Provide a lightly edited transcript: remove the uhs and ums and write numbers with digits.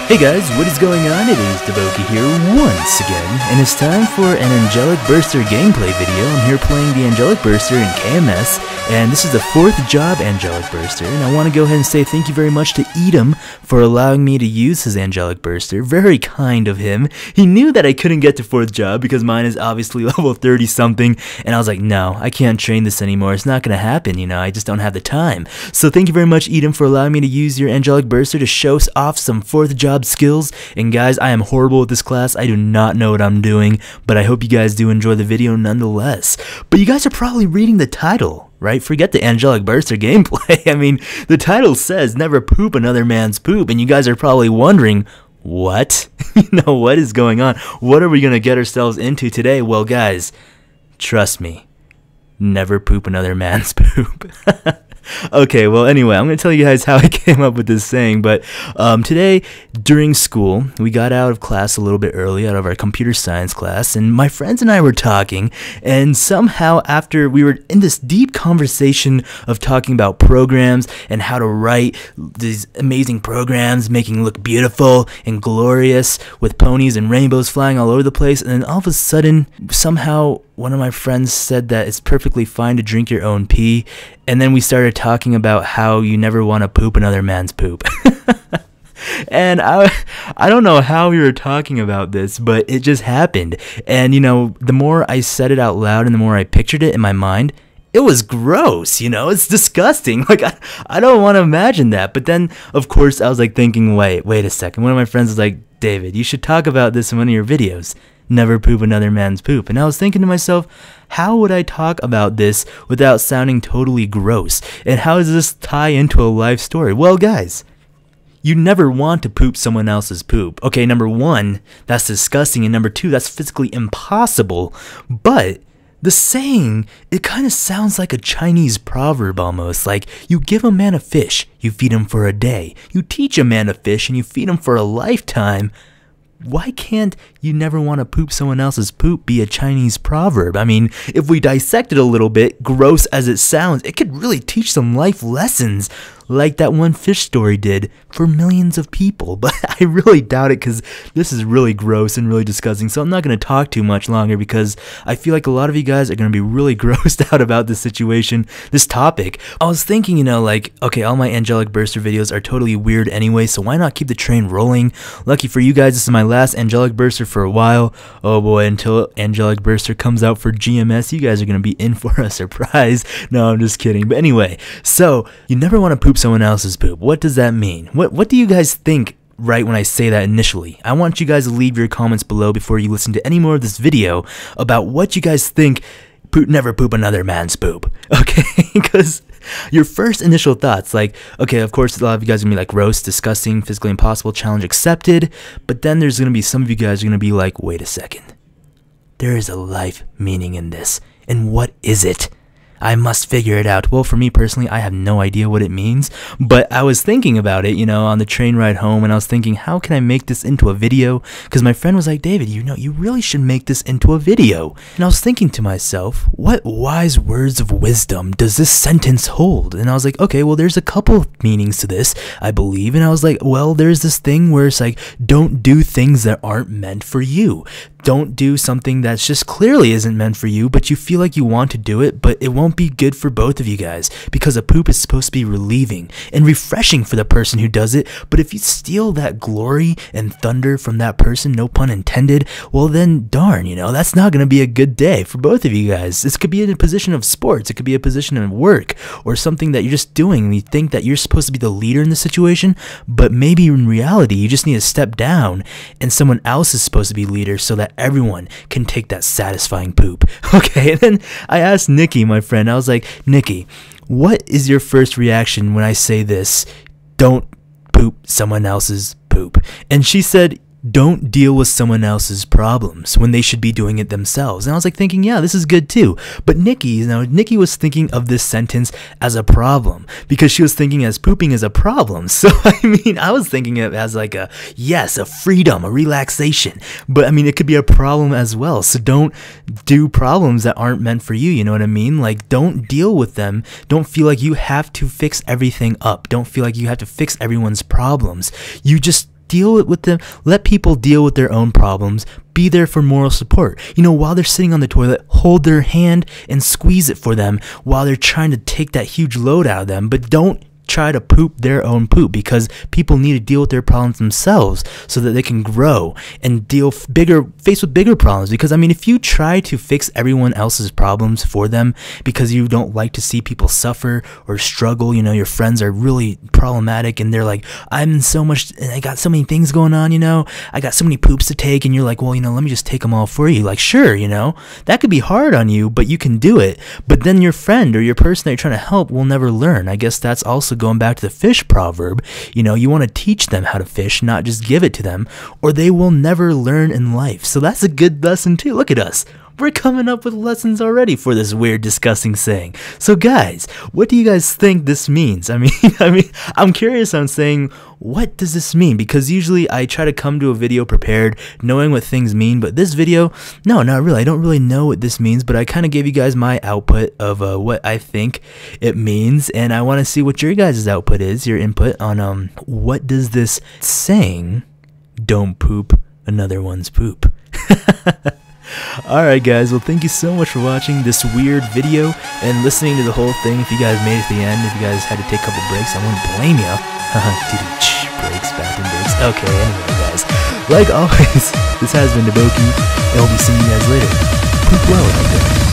Hey guys, what is going on? It is DaBoki here once again, and it's time for an Angelic Burster gameplay video. I'm here playing the Angelic Burster in KMS, and this is the 4th job Angelic Burster, and I want to go ahead and say thank you very much to Edom for allowing me to use his Angelic Burster. Very kind of him. He knew that I couldn't get to 4th job because mine is obviously level 30 something, and I was like, no, I can't train this anymore. It's not going to happen, you know, I just don't have the time. So thank you very much, Edom, for allowing me to use your Angelic Burster to show off some 4th job skills. And guys, I am horrible with this class. I do not know what I'm doing, but I hope you guys do enjoy the video nonetheless. But you guys are probably reading the title, right? Forget the Angelic Burster gameplay. I mean, the title says never poop another man's poop, and you guys are probably wondering, what? You know, what is going on? What are we gonna get ourselves into today? Well, guys, trust me, never poop another man's poop. Okay, well, anyway, I'm going to tell you guys how I came up with this saying, but today, during school, we got out of class a little bit early, out of our computer science class, and my friends and I were talking, and somehow after we were in this deep conversation of talking about programs and how to write these amazing programs, making look beautiful and glorious with ponies and rainbows flying all over the place, and then all of a sudden, somehow, one of my friends said that it's perfectly fine to drink your own pee, and then we started talking about how you never want to poop another man's poop. And I don't know how we were talking about this, but it just happened. And, you know, the more I said it out loud and the more I pictured it in my mind, it was gross, you know, it's disgusting. Like, I don't want to imagine that. But then, of course, I was like thinking, wait a second. One of my friends was like, David, you should talk about this in one of your videos. Never poop another man's poop. And I was thinking to myself, how would I talk about this without sounding totally gross? And how does this tie into a life story? Well, guys, you never want to poop someone else's poop. Okay, number one, that's disgusting. And number two, that's physically impossible. But the saying, it kind of sounds like a Chinese proverb almost. Like, you give a man a fish, you feed him for a day. You teach a man to fish, and you feed him for a lifetime. Why can't you never want to poop someone else's poop be a Chinese proverb? I mean, if we dissect it a little bit, gross as it sounds, it could really teach some life lessons like that one fish story did for millions of people. But I really doubt it because this is really gross and really disgusting. So I'm not going to talk too much longer because I feel like a lot of you guys are going to be really grossed out about this situation, this topic. I was thinking, you know, like, okay, all my Angelic Burster videos are totally weird anyway, so why not keep the train rolling? Lucky for you guys, this is my last Angelic Burster for a while. Oh boy, until Angelic Burster comes out for GMS, you guys are going to be in for a surprise. No, I'm just kidding. But anyway, so you never want to poop someone else's poop. What does that mean? What do you guys think right when I say that initially? I want you guys to leave your comments below before you listen to any more of this video about what you guys think never poop another man's poop. Okay? Because your first initial thoughts, like, okay, of course, a lot of you guys are going to be like, gross, disgusting, physically impossible, challenge accepted. But then there's going to be some of you guys are going to be like, wait a second. There is a life meaning in this. And what is it? I must figure it out. Well, for me personally, I have no idea what it means, but I was thinking about it, you know, on the train ride home, and I was thinking, how can I make this into a video? Because my friend was like, David, you know, you really should make this into a video. And I was thinking to myself, what wise words of wisdom does this sentence hold? And I was like, okay, well, there's a couple of meanings to this, I believe. And I was like, well, there's this thing where it's like, don't do things that aren't meant for you. Don't do something that's just clearly isn't meant for you, but you feel like you want to do it, but it won't be good for both of you guys, because a poop is supposed to be relieving and refreshing for the person who does it. But if you steal that glory and thunder from that person, no pun intended, well then darn, you know, that's not going to be a good day for both of you guys. This could be in a position of sports, it could be a position of work, or something that you're just doing and you think that you're supposed to be the leader in the situation, but maybe in reality you just need to step down and someone else is supposed to be leader so that everyone can take that satisfying poop. Okay, and then I asked Nikki, my friend, I was like, Nikki, what is your first reaction when I say this? Don't poop someone else's poop. And she said, don't deal with someone else's problems when they should be doing it themselves. And I was like thinking, yeah, this is good too. But Nikki was thinking of this sentence as a problem because she was thinking as pooping is a problem. So I mean, I was thinking of it as like a freedom, a relaxation. But I mean, it could be a problem as well. So don't do problems that aren't meant for you. You know what I mean? Like, don't deal with them. Don't feel like you have to fix everything up. Don't feel like you have to fix everyone's problems. You just deal with them. Let people deal with their own problems. Be there for moral support. You know, while they're sitting on the toilet, hold their hand and squeeze it for them while they're trying to take that huge load out of them. But don't try to poop their own poop, because people need to deal with their problems themselves so that they can grow and face with bigger problems. Because I mean, if you try to fix everyone else's problems for them because you don't like to see people suffer or struggle, you know, your friends are really problematic and they're like, I got so many things going on, you know, I got so many poops to take, and you're like, well, you know, let me just take them all for you. Like, sure, you know, that could be hard on you, but you can do it. But then your friend or your person that you're trying to help will never learn. I guess that's also going back to the fish proverb. You know, you want to teach them how to fish, not just give it to them, or they will never learn in life. So that's a good lesson too. Look at us. We're coming up with lessons already for this weird, disgusting saying. So guys, what do you guys think this means? I mean, I'm curious on saying, what does this mean? Because usually I try to come to a video prepared, knowing what things mean, but this video, no, not really. I don't really know what this means, but I kind of gave you guys my output of what I think it means, and I want to see what your guys' output is, your input on what does this saying, don't poop another one's poop. Alright guys, well thank you so much for watching this weird video and listening to the whole thing. If you guys made it to the end, if you guys had to take a couple breaks, I wouldn't blame you. Breaks, bathroom breaks. Okay, anyway guys, like always, this has been DaBoki, and we'll be seeing you guys later. Poop well out there.